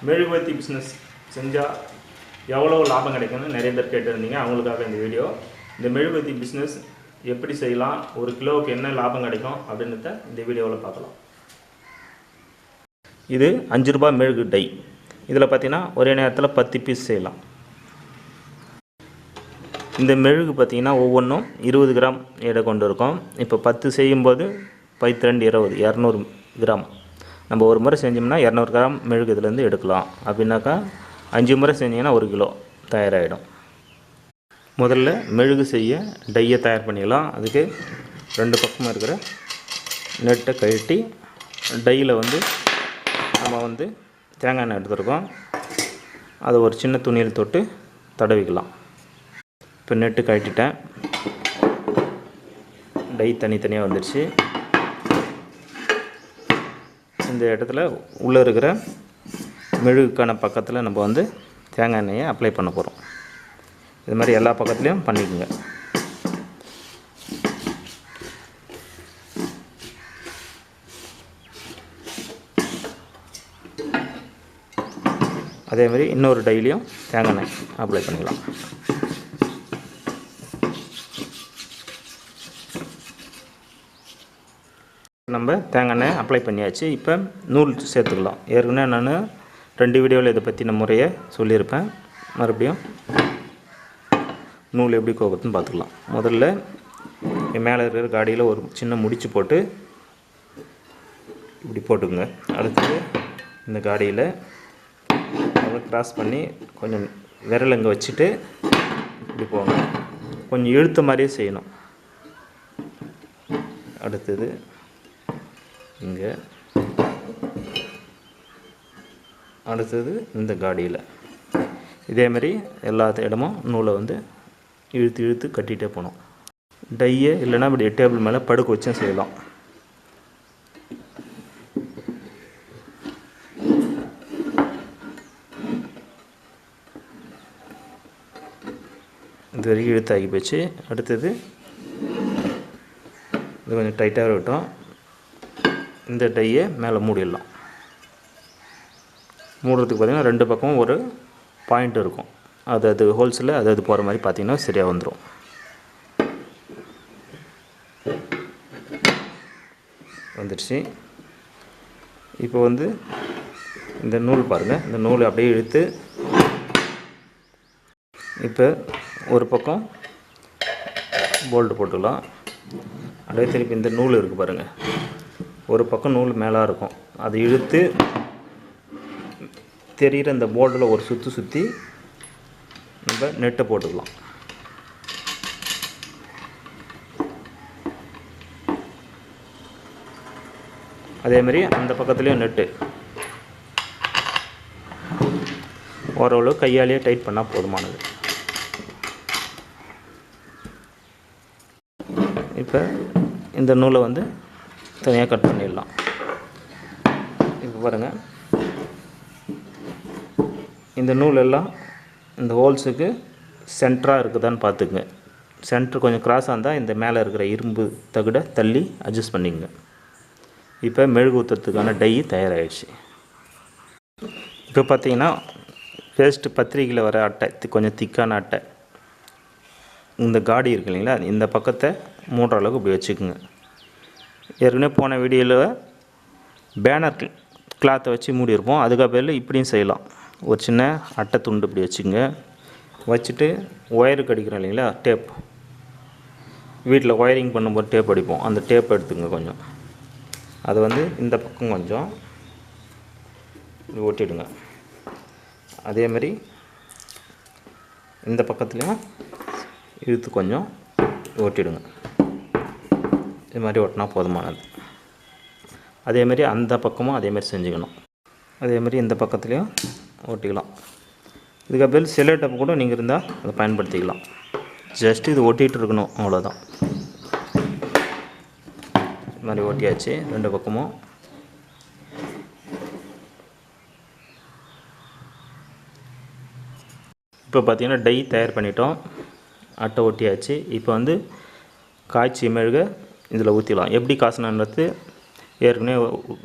மெழுகுவர்த்தி பிஸ்னஸ் செஞ்சால் எவ்வளோ லாபம் கிடைக்கும்னு நிறைய பேர் கேட்டிருந்தீங்க. அவங்களுக்காக இந்த வீடியோ. இந்த மெழுகுவர்த்தி பிஸ்னஸ் எப்படி செய்யலாம், ஒரு கிலோவுக்கு என்ன லாபம் கிடைக்கும் அப்படின்றத இந்த வீடியோவில் பார்க்கலாம். இது 5 ரூபாய் மெழுகு டை. இதில் பார்த்தீங்கன்னா ஒரே நேரத்தில் 10 பீஸ் செய்யலாம். இந்த மெழுகு பார்த்திங்கன்னா ஒவ்வொன்றும் 20 கிராம் எடை கொண்டு இருக்கும். இப்போ 10 செய்யும்போது 10 2 200 கிராம். நம்ம ஒரு முறை செஞ்சோம்னா 200 கிராம் மெழுகு இதுலேருந்து எடுக்கலாம். அப்படின்னாக்கா 5 முறை செஞ்சிங்கன்னா 1 கிலோ தயாராகிடும். முதல்ல மெழுகு செய்ய டையை தயார் பண்ணிடலாம். அதுக்கு 2 பக்கமும் இருக்கிற நெட்டை கழட்டி டையில் நம்ம தேங்காய் எண்ணெய் எடுத்துருக்கோம். அதை ஒரு சின்ன துணியில் தொட்டு தடவிக்கலாம். இப்போ நெட்டு கழட்டிட்டேன். டை தனித்தனியாக வந்துடுச்சு. இந்த இடத்துல உள்ளே இருக்கிற மெழுகுக்கான பக்கத்தில் நம்ம தேங்காய் எண்ணெயை அப்ளை பண்ண போகிறோம். இது மாதிரி எல்லா பக்கத்துலேயும் பண்ணிக்கோங்க. அதே மாதிரி இன்னொரு டைலையும் தேங்காய் எண்ணெய் அப்ளை பண்ணிக்கலாம். நம்ம தேங்காய் எண்ணெய் அப்ளை பண்ணியாச்சு. இப்போ நூல் சேர்த்துக்கலாம். ஏற்கனவே நான் 2 வீடியோவில் இதை பற்றின முறையை சொல்லியிருப்பேன். மறுபடியும் நூல் எப்படி கோக்குதுன்னு பார்த்துக்கலாம். முதல்ல மேலே இருக்கிற காடியில் ஒரு சின்ன முடிச்சு போட்டு இப்படி போட்டுக்குங்க. அடுத்தது இந்த காடியில் கிராஸ் பண்ணி கொஞ்சம் விரல் இங்கே வச்சுட்டு இப்படி போங்க. கொஞ்சம் இழுத்த மாதிரியே செய்யணும். அடுத்தது இங்கே, அடுத்தது இந்த காடியில் இதேமாரி எல்லா இடமும் நூலை இழுத்து இழுத்து கட்டிகிட்டே போகணும். டையை இல்லைன்னா இப்படி டேபிள் மேலே படுக்க வச்சும் செய்யலாம். இது வரைக்கும் இழுத்து ஆகி போச்சு. அடுத்தது இது கொஞ்சம் டைட்டாக இருக்கட்டும். இந்த டையை மேலே மூடிடலாம். மூடுறதுக்கு பார்த்திங்கன்னா 2 பக்கமும் ஒரு பாயிண்ட் இருக்கும். அது ஹோல்ஸில் அது போகிற மாதிரி பார்த்திங்கன்னா சரியாக வந்துடும். வந்துடுச்சு. இப்போ இந்த நூல் பாருங்கள். இந்த நூல் அப்படியே இழுத்து இப்போ ஒரு பக்கம் போல்ட்டு போட்டுக்கலாம். அப்படியே திருப்பி இந்த நூல் இருக்குது பாருங்கள். ஒரு பக்கம் நூல் மேலே இருக்கும். அதை இழுத்து தெரிகிற இந்த போல்டில் ஒரு சுற்றி நம்ம நெட்டை போட்டுக்கலாம். அதேமாதிரி அந்த பக்கத்துலேயும் நெட்டு ஓரளவு கையாலேயே டைட் பண்ணால் போதுமானது. இப்போ இந்த நூலை தனியாக கட் பண்ணிடலாம். இப்போ பாருங்கள், இந்த நூல் எல்லாம் இந்த ஹோல்ஸுக்கு சென்டராக இருக்குதான்னு பார்த்துக்குங்க. சென்டர் கொஞ்சம் கிராஸாக இருந்தால் இந்த மேலே இருக்கிற இரும்பு தகுடை தள்ளி அட்ஜஸ்ட் பண்ணிக்கங்க. இப்போ மெழுகு ஊற்றுறதுக்கான டை தயாராகிடுச்சு. இப்போ பார்த்தீங்கன்னா பேஸ்ட்டு பத்திரிக்கையில் வர அட்டை, கொஞ்சம் திக்கான அட்டை. இந்த காடி இருக்கு இல்லைங்களா, இந்த பக்கத்தை மூடுற அளவுக்கு இப்படி வச்சுக்குங்க. ஏற்கனவே போன வீடியோவில் பேனர் கிளாத்தை வச்சு மூடியிருப்போம். அதுக்கு பேரில் இப்படியும் செய்யலாம். ஒரு சின்ன அட்டை துண்டு இப்படி வச்சுங்க. வச்சுட்டு ஒயருக்கு அடிக்கிறோம் இல்லைங்களா, டேப், வீட்டில் ஒயரிங் பண்ணும்போது டேப் அடிப்போம். அந்த டேப் எடுத்துங்க கொஞ்சம். அதை இந்த பக்கம் கொஞ்சம் ஒட்டிடுங்க. அதேமாதிரி இந்த பக்கத்துலேயும் இழுத்து கொஞ்சம் ஒட்டிடுங்க. இது மாதிரி ஒட்டினா போதுமானது. அதேமாரி அந்த பக்கமும் அதேமாரி செஞ்சுக்கணும். அதேமாதிரி இந்த பக்கத்துலேயும் ஒட்டிக்கலாம். இதுக்கப்புறம் செல்லோ டேப் கூட நீங்கள் இருந்தால் அதை பயன்படுத்திக்கலாம். ஜஸ்ட்டு இது ஒட்டிகிட்டு இருக்கணும், அவ்வளோதான். இது மாதிரி ஒட்டியாச்சு 2 பக்கமும். இப்போ பார்த்திங்கன்னா டை தயார் பண்ணிட்டோம். அட்டை ஒட்டியாச்சு. இப்போ காய்ச்சி மெழுக இதில் ஊற்றிடலாம். எப்படி காசணுன்றது ஏற்கனவே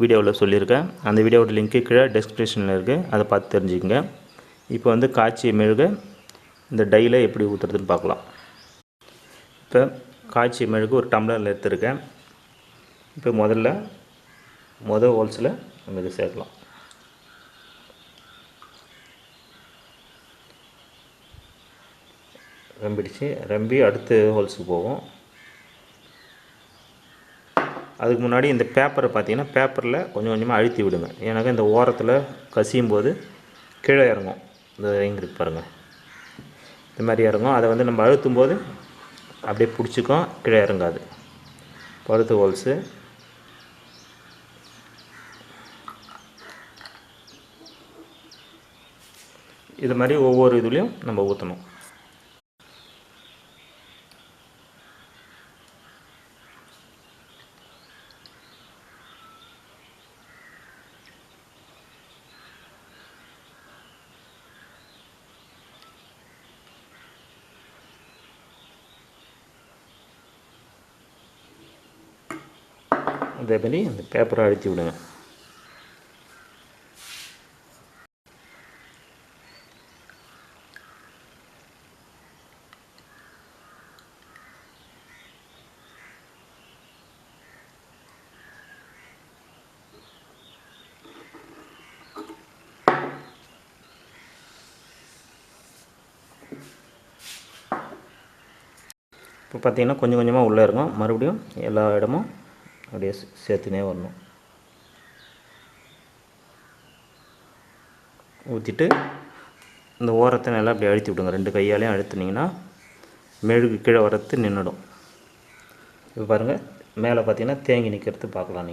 வீடியோவில் சொல்லியிருக்கேன். அந்த வீடியோவோட லிங்க்கு கீழே டெஸ்கிரிப்ஷனில் இருக்குது, அதை பார்த்து தெரிஞ்சுக்கங்க. இப்போ வந்து காய்ச்சிய மெழுகை இந்த டையில் எப்படி ஊற்றுறதுன்னு பார்க்கலாம். இப்போ காய்ச்சிய மெழுகு ஒரு டம்ளரில் எடுத்துருக்கேன். இப்போ முதல் ஹோல்ஸில் நம்ம இதை சேர்க்கலாம். ரம்பி அடுத்த ஹோல்ஸுக்கு போகும். அதுக்கு முன்னாடி இந்த பேப்பரை பார்த்தீங்கன்னா பேப்பரில் கொஞ்சம் கொஞ்சமாக அழுத்தி விடுங்க. ஏன்னாக்கா இந்த ஓரத்தில் கசியும் போது கீழே இறங்கும். இந்த இருக்கு பாருங்கள், இந்த மாதிரி இறங்கும். அதை வந்து நம்ம அழுத்தும் போது அப்படியே பிடிச்சிக்கும், கீழே இறங்காது. அடுத்த ஹோல்ஸு இது மாதிரி ஒவ்வொரு இதுலேயும் நம்ம ஊற்றணும். அதே மாதிரி அந்த பேப்பரை அழுத்தி விடுங்க. இப்போ பார்த்திங்கன்னா கொஞ்சம் கொஞ்சமாக உள்ளே இருக்கும். மறுபடியும் எல்லா இடமும் அப்படியே சேர்த்துனே வரணும். ஊற்றிட்டு இந்த ஓரத்தை நல்லா அப்படி அழுத்தி விடுங்க. 2 கையாலையும் அழுத்துனீங்கன்னா மெழுகு கீழே வரத்து நின்றுடும். இப்போ பாருங்கள், மேலே பார்த்தீங்கன்னா தேங்கி நிற்கிறது பார்க்கலாம்.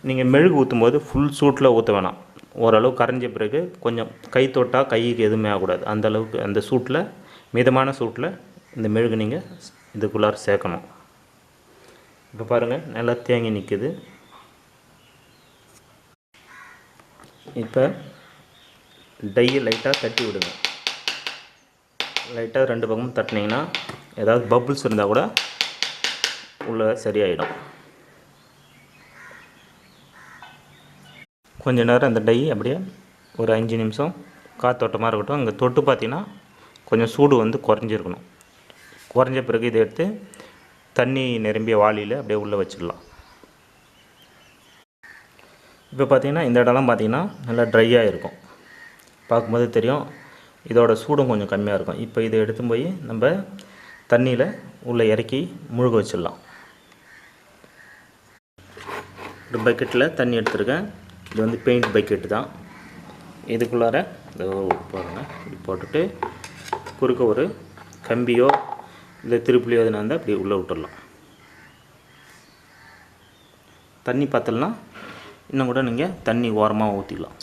நீங்கள் மெழுகு ஊற்றும் போது ஃபுல் சூட்டில் ஊற்ற வேணாம். ஓரளவு கரைஞ்ச பிறகு கொஞ்சம் கை தொட்டால் கைக்கு எதுவுமே ஆகக்கூடாது. அந்த அளவுக்கு அந்த சூட்டில், மிதமான சூட்டில் இந்த மெழுகு நீங்கள் இதுக்குள்ளார சேர்க்கணும். இப்போ பாருங்கள், நல்லா தேங்கி நிற்குது. இப்போ டையை லைட்டாக தட்டி விடுங்க. லைட்டாக 2 பக்கமும் தட்டினீங்கன்னா ஏதாவது பப்புள்ஸ் இருந்தால் கூட உள்ளே சரியாயிடும். கொஞ்ச நேரம் அந்த டை அப்படியே ஒரு 5 நிமிஷம் காத்தோட்டமாக இருக்கட்டும். அங்கே தொட்டு பார்த்தீங்கன்னா கொஞ்சம் சூடு வந்து குறைஞ்சிருக்கணும். குறைஞ்ச பிறகு இதை எடுத்து தண்ணி நிரம்பிய வாளியில் அப்படியே உள்ளே வச்சிடலாம். இப்போ பார்த்திங்கன்னா இந்த இடம்லாம் பார்த்திங்கன்னா நல்லா ட்ரையாக இருக்கும். பார்க்கும்போது தெரியும், இதோட சூடும் கொஞ்சம் கம்மியாக இருக்கும். இப்போ இதை எடுத்து போய் நம்ம தண்ணியில் உள்ளே இறக்கி முழுக வச்சிடலாம். ஒரு பக்கெட்டில் தண்ணி எடுத்துருக்கேன். இது வந்து பெயிண்ட் பக்கெட்டு தான். இதுக்குள்ளார பாருங்கள், இப்படி போட்டுட்டு குறுக்க ஒரு கம்பியோ இல்லை திருப்புளியோ எதுனா இருந்தால் அப்படி உள்ளே விட்டுடலாம். தண்ணி பத்தலைன்னா இன்னும் கூட நீங்கள் தண்ணி ஓரமாக ஊற்றிக்கலாம்.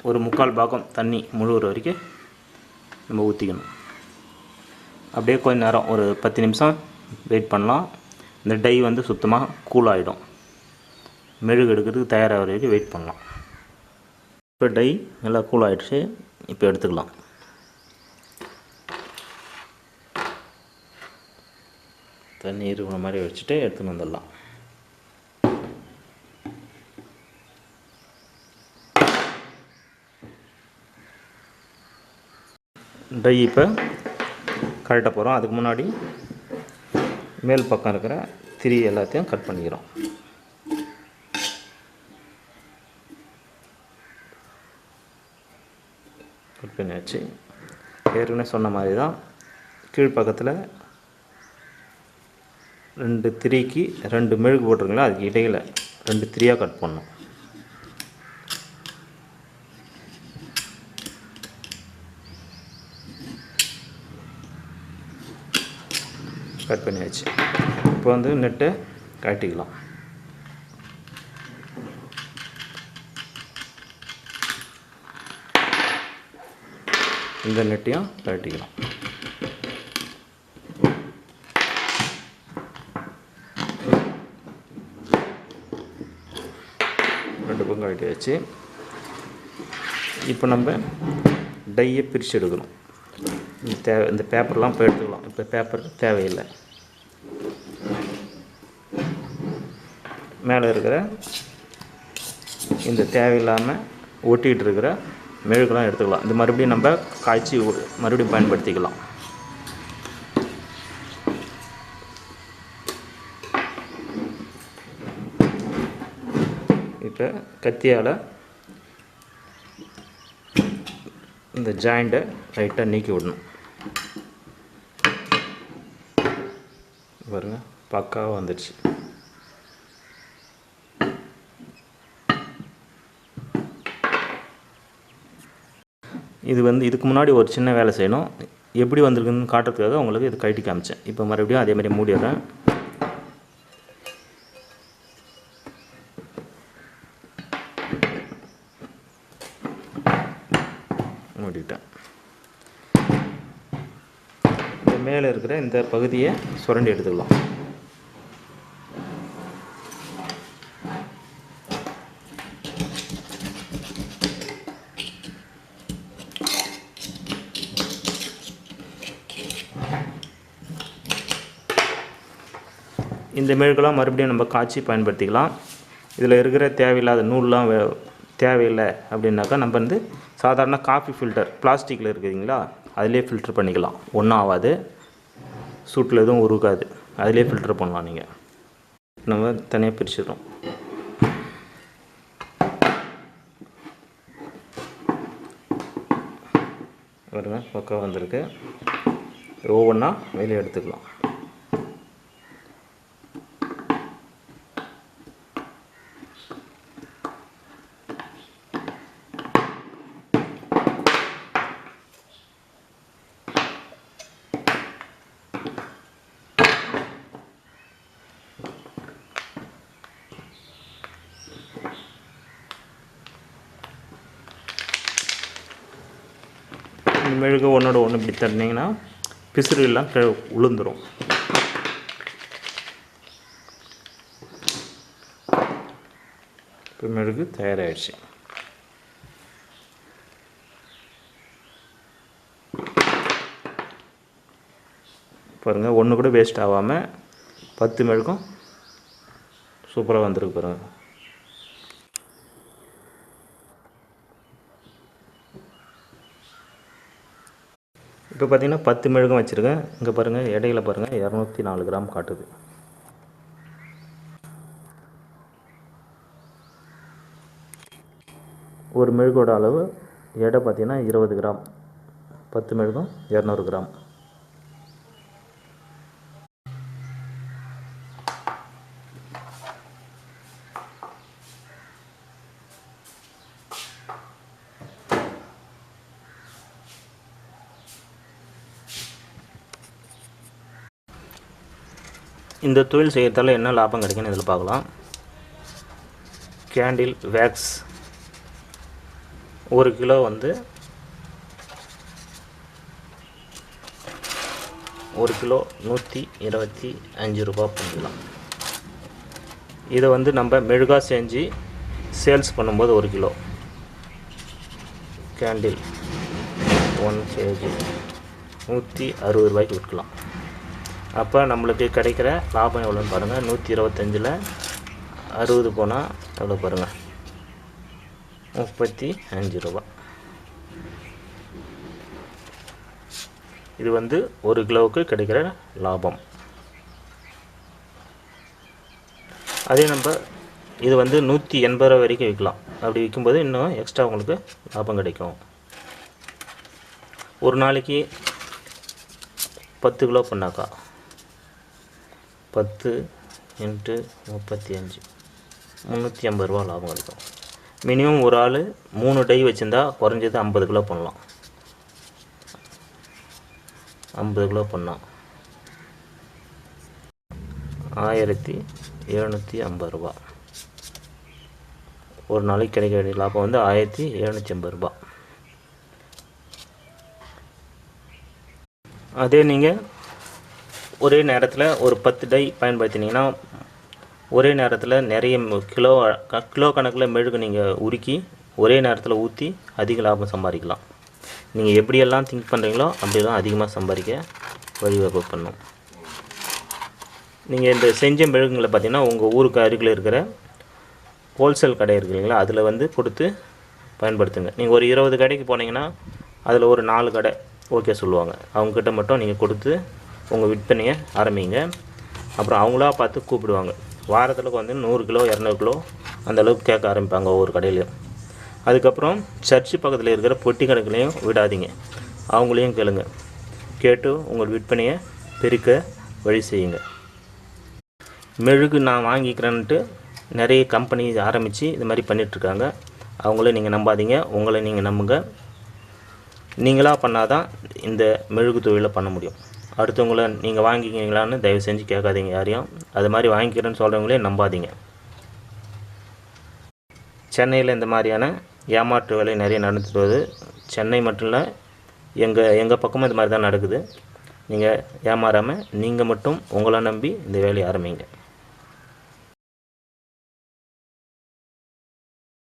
ஒரு 3/4 பாகம் தண்ணி முழுகிற வரைக்கும் நம்ம ஊற்றிக்கணும். அப்படியே கொஞ்ச நேரம் ஒரு 10 நிமிஷம் வெயிட் பண்ணலாம். இந்த டை வந்து சுத்தமாக கூல் ஆகிடும். மெழுகு எடுக்கிறதுக்கு தயாராக வரைக்கும் வெயிட் பண்ணலாம். இப்போ டை நல்லா கூல் ஆகிடுச்சு. இப்போ எடுத்துக்கலாம். தண்ணி இருக்கிற மாதிரி வச்சுட்டு எடுத்துன்னு வந்துடலாம். டை இப்போ கழட்ட போகிறோம். அதுக்கு முன்னாடி மேல் பக்கம் இருக்கிற திரி எல்லாத்தையும் கட் பண்ணிக்கிறோம். கட் பண்ணியாச்சு. ஏற்கனவே சொன்ன மாதிரி தான் கீழ்ப்பக்கத்தில் 2 திரிக்கு 2 மெழுகு போட்டிருங்களா, அதுக்கு இடையில் 2 திரியாக கட் பண்ணணும். கட் பண்ணியாச்சு. இப்போ வந்து நெட்டை கட்டிக்கலாம். இந்த நெட்டையும் கட்டிக்கலாம். ரெண்டு பக்கம் கட்டியாச்சு. இப்போ நம்ம டையை பிரித்து எடுக்கணும். இந்த பேப்பர்லாம் இப்போ எடுத்துக்கலாம். இப்போ பேப்பர் தேவையில்லை. மேலே இருக்கிற இந்த தேவையில்லாமல் ஒட்டிகிட்டு இருக்கிற மெழுகுலாம் எடுத்துக்கலாம். இது மறுபடியும் நம்ம காய்ச்சி மறுபடியும் பயன்படுத்திக்கலாம். இப்போ கத்தியால் இந்த ஜாயிண்ட்டை லைட்டாக நீக்கி விடணும். பாருங்கள், பக்காவாக வந்துடுச்சு. இது இதுக்கு முன்னாடி ஒரு சின்ன வேலை செய்யணும். எப்படி வந்திருக்குன்னு காட்டுறதுக்காக உங்களுக்கு இது கழட்டி காமிச்சேன். இப்போ மறுபடியும் அதே மாதிரி மூடிடுறேன். மூடிட்டேன். இந்த மேலே இருக்கிற இந்த பகுதியை சுரண்டி எடுத்துக்கலாம். இந்த மெழுகெல்லாம் மறுபடியும் நம்ம காய்ச்சி பயன்படுத்திக்கலாம். இதில் இருக்கிற தேவையில்லாத நூல்லாம் தேவையில்லை அப்படின்னாக்கா நம்ம சாதாரண காஃபி ஃபில்டர் பிளாஸ்டிக்கில் இருக்குதுங்களா, அதிலே ஃபில்டர் பண்ணிக்கலாம். ஒன்றும் ஆகாது, சூட்டில் எதுவும் உருகாது. அதிலே ஃபில்டர் பண்ணலாம். நீங்கள் நம்ம தனியாக பிரிச்சிடுறோம். பாருங்க, பக்கம் வந்திருக்கு. ஒவ்வொன்றா வெளியே எடுத்துக்கலாம். இந்த மெழுகு ஒன்றோட ஒன்று இப்படி தட்டினீங்கன்னா பிசுறுலாம் உளுந்துடும். இப்போ மெழுகு தயாராகிடுச்சு. பாருங்கள், ஒன்று கூட வேஸ்ட் ஆகாமல் 10 மெழுகும் சூப்பராக வந்திருக்கு பாருங்கள். இப்போ பார்த்திங்கன்னா 10 மெழுகும் வச்சுருக்கேன். இங்கே பாருங்கள், இடையில பாருங்கள் 204 கிராம் காட்டுது. ஒரு மெழுகோட அளவு எடை பார்த்திங்கன்னா 20 கிராம். 10 மெழுகும் 200 கிராம். இந்த தொழில் செய்கிறதால என்ன லாபம் கிடைக்குன்னு இதில் பார்க்கலாம். கேண்டில் வேக்ஸ் 1 கிலோ 1 கிலோ 125 ரூபா பண்ணிக்கலாம். இதை நம்ம மெழுகாக செஞ்சு சேல்ஸ் பண்ணும்போது 1 கிலோ கேண்டில் 1 kg 160 ரூபாய்க்கு விற்கலாம். அப்போ நம்மளுக்கு கிடைக்கிற லாபம் எவ்வளோன்னு பாருங்கள். 125ல் 60 போனால் எவ்வளோ பாருங்கள், 35 ரூபா. இது 1 கிலோவுக்கு கிடைக்கிற லாபம். அதே நம்ம இது 180 ரூபா வரைக்கும் விற்கலாம். அப்படி விற்கும்போது இன்னும் எக்ஸ்ட்ரா உங்களுக்கு லாபம் கிடைக்கும். ஒரு நாளைக்கு 10 கிலோ பண்ணாக்கா 10 × 35 350 ரூபா லாபம் கிடைக்கும். மினிமம் ஒரு ஆள் 3 டை வச்சுருந்தா குறைஞ்சது 50 கிலோ பண்ணலாம். 50 கிலோ பண்ணால் 1750 ரூபா. ஒரு நாளைக்கு கிடைக்க வேண்டிய லாபம் 1750 ரூபா. அதே நீங்கள் ஒரே நேரத்தில் ஒரு 10 டை பயன்படுத்தினீங்கன்னா ஒரே நேரத்தில் நிறைய கிலோ கணக்கில் மெழுகு நீங்கள் உருக்கி ஒரே நேரத்தில் ஊற்றி அதிக லாபம் சம்பாதிக்கலாம். நீங்கள் எப்படியெல்லாம் திங்க் பண்ணுறீங்களோ அப்படியெல்லாம் அதிகமாக சம்பாதிக்க வழிவகை பண்ணும். நீங்கள் இந்த செஞ்ச மெழுகுங்களை பார்த்திங்கன்னா உங்கள் ஊருக்கு அருகில் இருக்கிற ஹோல்சேல் கடை இருக்குது இல்லைங்களா, அதில் வந்து கொடுத்து பயன்படுத்துங்க. நீங்கள் ஒரு 20 கடைக்கு போனீங்கன்னா அதில் ஒரு 4 கடை ஓகே சொல்லுவாங்க. அவங்கக்கிட்ட மட்டும் நீங்கள் கொடுத்து உங்கள் விற்பனையை ஆரம்பிங்க. அப்புறம் அவங்களா பார்த்து கூப்பிடுவாங்க. வாரத்தில் வந்து 100 கிலோ 200 கிலோ அந்தளவுக்கு கேட்க ஆரம்பிப்பாங்க ஒவ்வொரு கடையிலையும். அதுக்கப்புறம் சர்ச்சு பக்கத்தில் இருக்கிற பொட்டி கணக்குலையும் விடாதீங்க, அவங்களையும் கேளுங்க. கேட்டு உங்கள் விற்பனையை பெருக்க வழி செய்யுங்க. மெழுகு நான் வாங்கிக்கிறேன்ட்டு நிறைய கம்பெனி ஆரம்பித்து இது மாதிரி பண்ணிகிட்ருக்காங்க. அவங்கள நீங்கள் நம்பாதீங்க, உங்களை நீங்கள் நம்புங்க. நீங்களாக பண்ணால் தான் இந்த மெழுகு தொழிலை பண்ண முடியும். அடுத்தவங்கள நீங்கள் வாங்கிக்கிங்களான்னு தயவு செஞ்சு கேட்காதீங்க யாரையும். அது மாதிரி வாங்கிக்கிறேன்னு சொல்கிறவங்களே நம்பாதீங்க. சென்னையில் இந்த மாதிரியான ஏமாற்று வேலை நிறைய நடந்துட்டு வருது. சென்னை மட்டும் இல்லை, எங்கள் பக்கமும் இது மாதிரி தான் நடக்குது. நீங்கள் ஏமாறாமல் நீங்கள் மட்டும் உங்களை நம்பி இந்த வேலையை ஆரம்பிங்க.